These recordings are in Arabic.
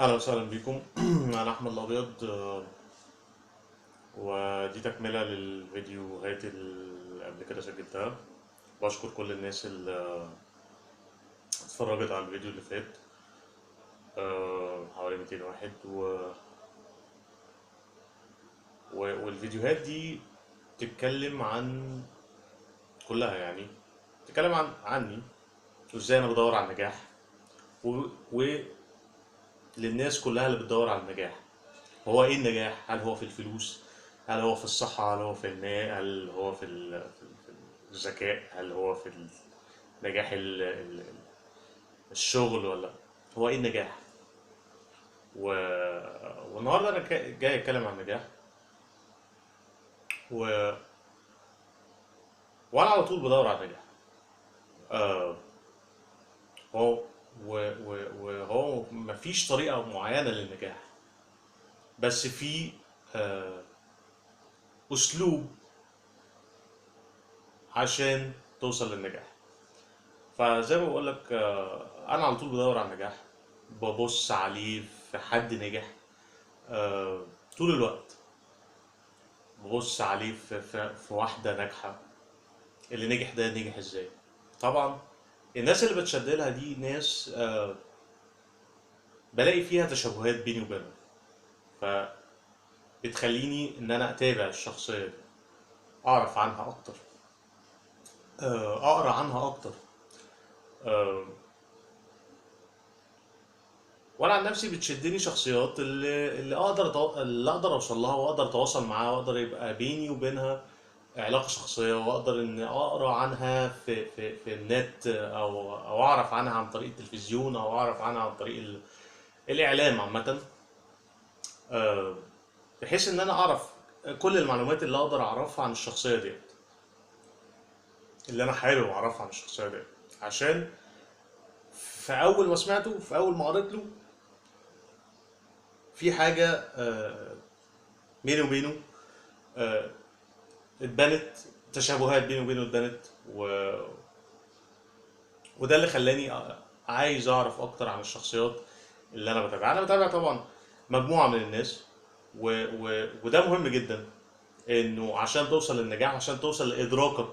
اهلا وسهلا بكم. انا احمد الابيض، ودي تكمله للفيديوهات اللي قبل كده سجلتها. بشكر كل الناس اللي اتفرجت على الفيديو اللي فات، حوالي 200 واحد والفيديوهات دي بتتكلم عن كلها، يعني بتتكلم عني وازاي انا بدور على النجاح، وللناس كلها اللي بتدور على النجاح. هو ايه النجاح؟ هل هو في الفلوس؟ هل هو في الصحة؟ هل هو في المال؟ هل هو في الذكاء؟ هل هو في نجاح الشغل؟ ولا هو ايه النجاح؟ و... والنهارده انا جاي اتكلم عن النجاح. و... وانا على طول بدور على النجاح. آه... هو وهو مفيش طريقة معينة للنجاح، بس في آه... اسلوب عشان توصل للنجاح. فزي ما بقول لك، انا على طول بدور على النجاح، ببص عليه في حد نجح. طول الوقت ببص عليه في واحدة ناجحة. اللي نجح ده نجح ازاي؟ طبعا الناس اللي بتشد لها دي ناس بلاقي فيها تشابهات بيني وبينهم، فبتخليني ان انا اتابع الشخصية دي، اعرف عنها اكتر، اقرا عنها اكتر. آه، وانا عن نفسي بتشدني شخصيات اللي اقدر اوصل لها، واقدر اتواصل معاها، واقدر يبقى بيني وبينها علاقة شخصية، واقدر ان اقرا عنها في النت، او اعرف عنها عن طريق التلفزيون، او اعرف عنها عن طريق الاعلام عامة. آه، بحيث ان انا اعرف كل المعلومات اللي اقدر اعرفها عن الشخصية ديت، اللي انا حابب اعرفها عن الشخصية ديت، عشان في اول ما سمعته، في اول ما قريت له، في حاجة بيني وبينه آه، اتبنت، تشابهات بيني وبينه اتبنت. وده اللي خلاني عايز اعرف اكتر عن الشخصيات اللي انا بتابعها. انا بتابع طبعا مجموعة من الناس، وده مهم جدا، انه عشان توصل للنجاح، عشان توصل لادراكك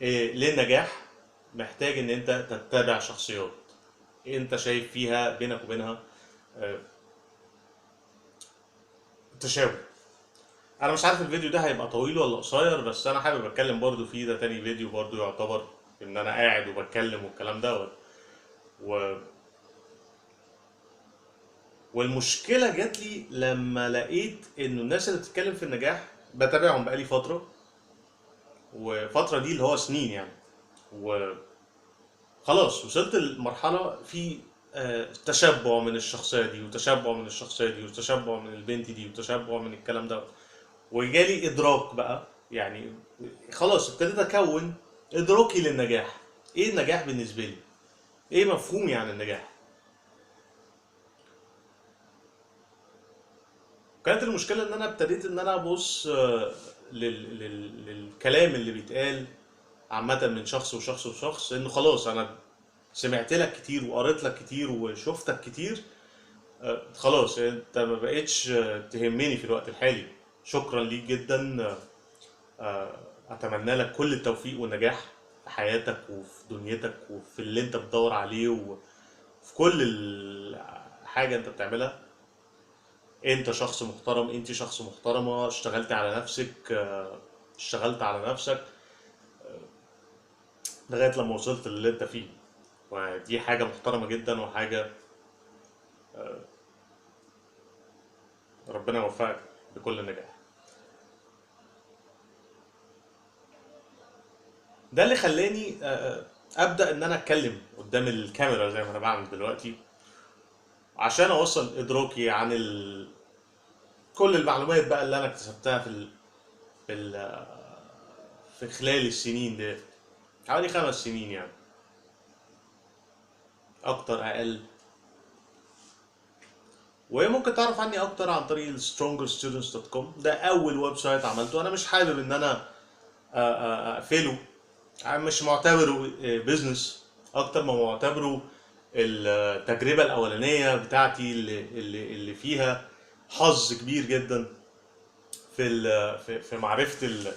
للنجاح، محتاج ان انت تتبع شخصيات انت شايف فيها بينك وبينها آه، تشابه. انا مش عارف الفيديو ده هيبقى طويل ولا قصير، بس انا حابب اتكلم برضو فيه. ده تاني فيديو برضو يعتبر ان انا قاعد وبتكلم والكلام ده. و... والمشكله جات لي لما لقيت انه الناس اللي بتتكلم في النجاح بتابعهم بقالي فتره، وفتره دي اللي هو سنين يعني. وخلاص وصلت لمرحله في تشبع من الشخصيه دي، وتشبع من الشخصيه دي، وتشبع من البنت دي، وتشبع من الكلام ده. وجالي ادراك بقى، يعني خلاص ابتديت اكون ادراكي للنجاح. ايه النجاح بالنسبه لي؟ ايه مفهومي عن النجاح؟ كانت المشكله ان انا ابتديت ان انا ابص للكلام اللي بيتقال عامه من شخص وشخص وشخص، انه خلاص انا سمعت لك كتير، وقريت لك كتير، وشفتك كتير. خلاص انت ما بقتش تهمني في الوقت الحالي. شكرا ليك جدا. اتمنى لك كل التوفيق والنجاح في حياتك، وفي دنيتك، وفي اللي انت بتدور عليه، وفي كل حاجة انت بتعملها. انت شخص محترم، انت شخص محترمة، اشتغلت على نفسك، اشتغلت على نفسك لغاية لما وصلت للي انت فيه. ودي حاجة محترمة جدا، وحاجة ربنا يوفقك بكل نجاح. ده اللي خلاني ابدا ان انا اتكلم قدام الكاميرا زي ما انا بعمل دلوقتي، عشان اوصل ادراكي عن كل المعلومات بقى اللي انا اكتسبتها في, ال... في خلال السنين دي، حوالي 5 سنين يعني، اكتر اقل. وممكن تعرف عني اكتر عن طريق strongerstudents.com. ده اول ويب سايت عملته. انا مش حابب ان انا اقفله. أنا مش معتبره بيزنس، اكتر ما معتبره التجربة الأولانية بتاعتي اللي فيها حظ كبير جدا في في معرفة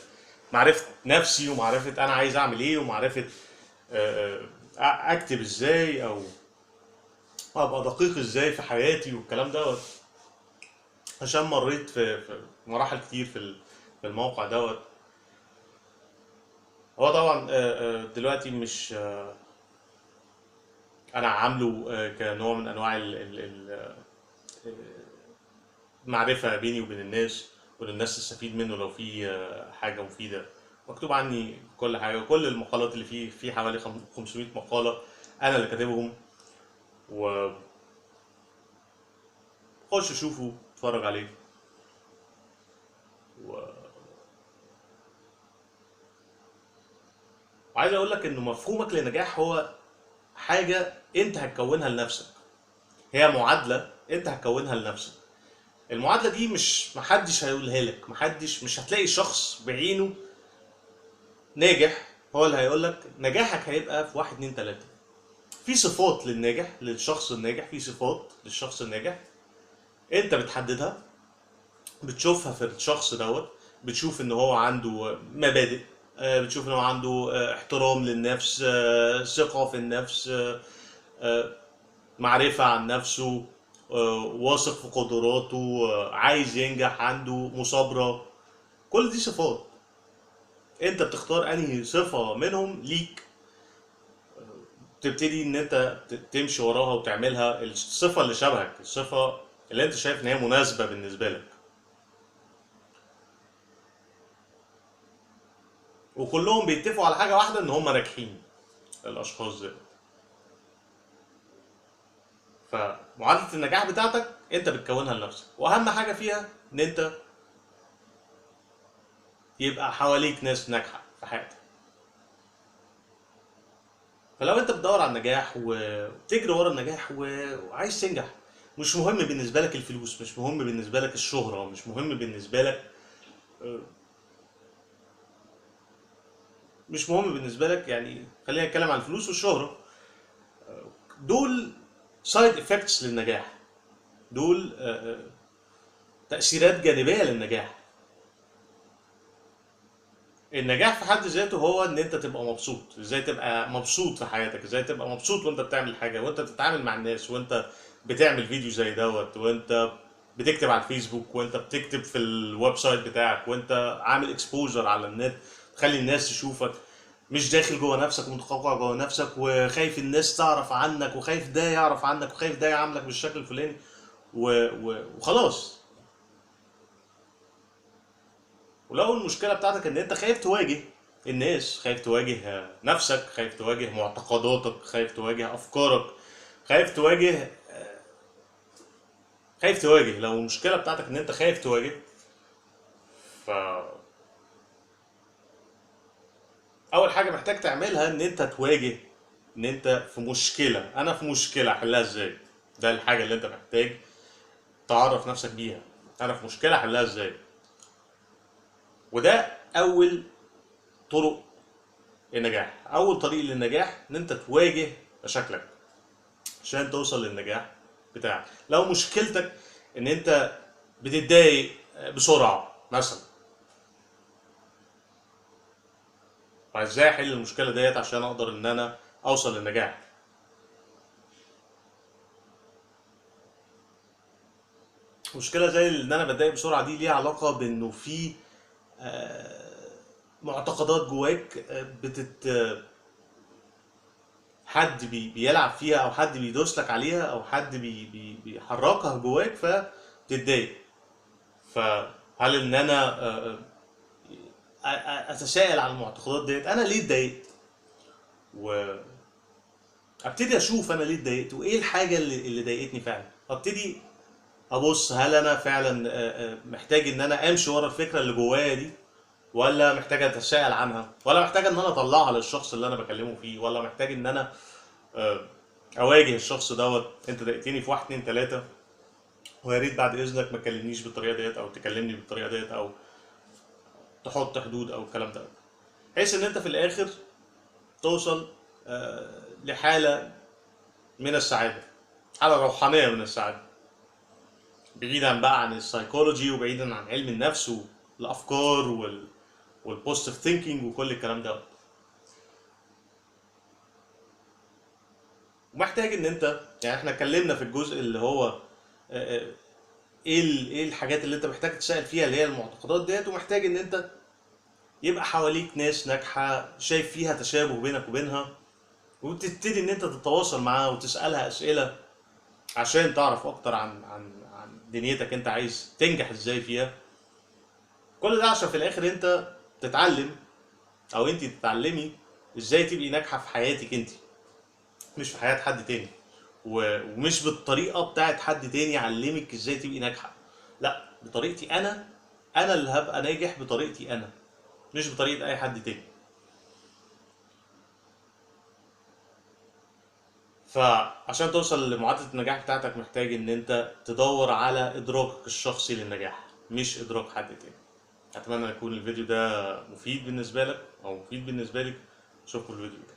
معرفة نفسي، ومعرفة أنا عايز أعمل إيه، ومعرفة أكتب إزاي، أو أبقى دقيق إزاي في حياتي والكلام دوت. عشان مريت في مراحل كتير في الموقع دوت. هو طبعا دلوقتي مش أنا عامله كنوع من أنواع المعرفة بيني وبين الناس، وإن الناس تستفيد منه لو في حاجة مفيدة. مكتوب عني كل حاجة، وكل المقالات اللي فيه، في حوالي 500 مقالة أنا اللي كاتبهم. وخش شوفه، اتفرج عليه. و- وعايز أقول لك إنه مفهومك للنجاح هو حاجة أنت هتكونها لنفسك. هي معادلة أنت هتكونها لنفسك. المعادلة دي مش محدش هيقولها لك، مش هتلاقي شخص بعينه ناجح هو اللي هيقول لك نجاحك هيبقى في واحد اتنين تلاتة. في صفات للناجح، للشخص الناجح، في صفات للشخص الناجح انت بتحددها، بتشوفها في الشخص دوت. بتشوف ان هو عنده مبادئ، بتشوف ان هو عنده احترام للنفس، ثقة في النفس، معرفة عن نفسه، واثق في قدراته، عايز ينجح، عنده مثابرة. كل دي صفات انت بتختار انهي صفة منهم ليك، تبتدي ان انت تمشي وراها وتعملها. الصفة اللي شبهك، الصفة اللي انت شايف ان هي مناسبة بالنسبة لك. وكلهم بيتفقوا على حاجة واحدة، ان هم ناجحين الاشخاص دي. فمعادلة النجاح بتاعتك انت بتكونها لنفسك، واهم حاجة فيها ان انت يبقى حواليك ناس ناجحة في حياتك. فلو انت بتدور على النجاح وبتجري ورا النجاح وعايز تنجح، مش مهم بالنسبة لك الفلوس، مش مهم بالنسبة لك الشهرة، مش مهم بالنسبة لك مش مهم بالنسبة لك يعني خلينا نتكلم عن الفلوس والشهرة. دول سايد افكتس للنجاح. دول تأثيرات جانبية للنجاح. النجاح في حد ذاته هو ان انت تبقى مبسوط. ازاي تبقى مبسوط في حياتك؟ ازاي تبقى مبسوط وانت بتعمل حاجة، وانت بتتعامل مع الناس، وانت بتعمل فيديو زي دوت، وانت بتكتب على الفيسبوك، وانت بتكتب في الويب سايت بتاعك، وانت عامل اكسبوجر على النت تخلي الناس تشوفك. مش داخل جوه نفسك ومتقوقع جوه نفسك وخايف الناس تعرف عنك، وخايف ده يعرف عنك، وخايف ده يعاملك بالشكل الفلاني وخلاص. ولو المشكله بتاعتك ان انت خايف تواجه الناس، خايف تواجه نفسك، خايف تواجه معتقداتك، خايف تواجه افكارك، خايف تواجه لو المشكله بتاعتك ان انت خايف تواجه، فاول حاجه محتاج تعملها ان انت تواجه ان انت في مشكله. انا في مشكله، احلها ازاي؟ ده الحاجه اللي انت محتاج تعرف نفسك بيها. انا في مشكله، احلها ازاي؟ وده اول طرق النجاح. اول طريق للنجاح ان انت تواجه مشاكلك عشان توصل للنجاح بتاعك. لو مشكلتك ان انت بتتضايق بسرعه مثلا، فازاي احل المشكله ديت عشان اقدر ان انا اوصل للنجاح؟ مشكله زي ان انا بتضايق بسرعه دي ليها علاقه بانه في معتقدات جواك حد بيلعب فيها، او حد بيدوس لك عليها، او حد بيحركها جواك فتتضايق. فهل ان انا اتساءل عن المعتقدات ديت، انا ليه اتضايقت؟ وابتدي اشوف انا ليه اتضايقت، وايه الحاجه اللي ضايقتني فعلا. ابتدي ابص، هل انا فعلا محتاج ان انا امشي ورا الفكره اللي جوايا دي، ولا محتاج اتساءل عنها، ولا محتاج ان انا اطلعها للشخص اللي انا بكلمه فيه، ولا محتاج ان انا آه، اواجه الشخص دوت. انت ضايقتني في واحد اتنين تلاته، ويا ريت بعد اذنك ما تكلمنيش بالطريقه ديت، او تكلمني بالطريقه ديت، او تحط حدود، او الكلام ده، بحيث ان انت في الاخر توصل لحاله من السعادة، حالة روحانية من السعادة، بعيدا بقى عن السايكولوجي وبعيدا عن علم النفس والأفكار والبوزيتيف ثينكينج وكل الكلام ده. ومحتاج ان انت، يعني احنا اتكلمنا في الجزء اللي هو ايه الحاجات اللي انت محتاج تسأل فيها اللي هي المعتقدات ديت، ومحتاج ان انت يبقى حواليك ناس ناجحة شايف فيها تشابه بينك وبينها، وتبتدي ان انت تتواصل معاها وتسألها اسئلة عشان تعرف اكتر عن دنيتك، انت عايز تنجح ازاي فيها. كل ده عشان في الاخر انت تتعلم، او انت تتعلمي ازاي تبقي ناجحة في حياتك انت، مش في حياة حد تاني. ومش بالطريقة بتاعت حد تاني يعلمك ازاي تبقي ناجحة، لا، بطريقتي انا اللي هبقى ناجح بطريقتي انا، مش بطريقة اي حد تاني. فعشان توصل لمعادلة النجاح بتاعتك محتاج ان انت تدور على ادراكك الشخصي للنجاح، مش ادراك حد تاني. اتمنى يكون الفيديو ده مفيد بالنسبة لك او مفيد بالنسبة لك. اشوفكم الفيديو الجاي.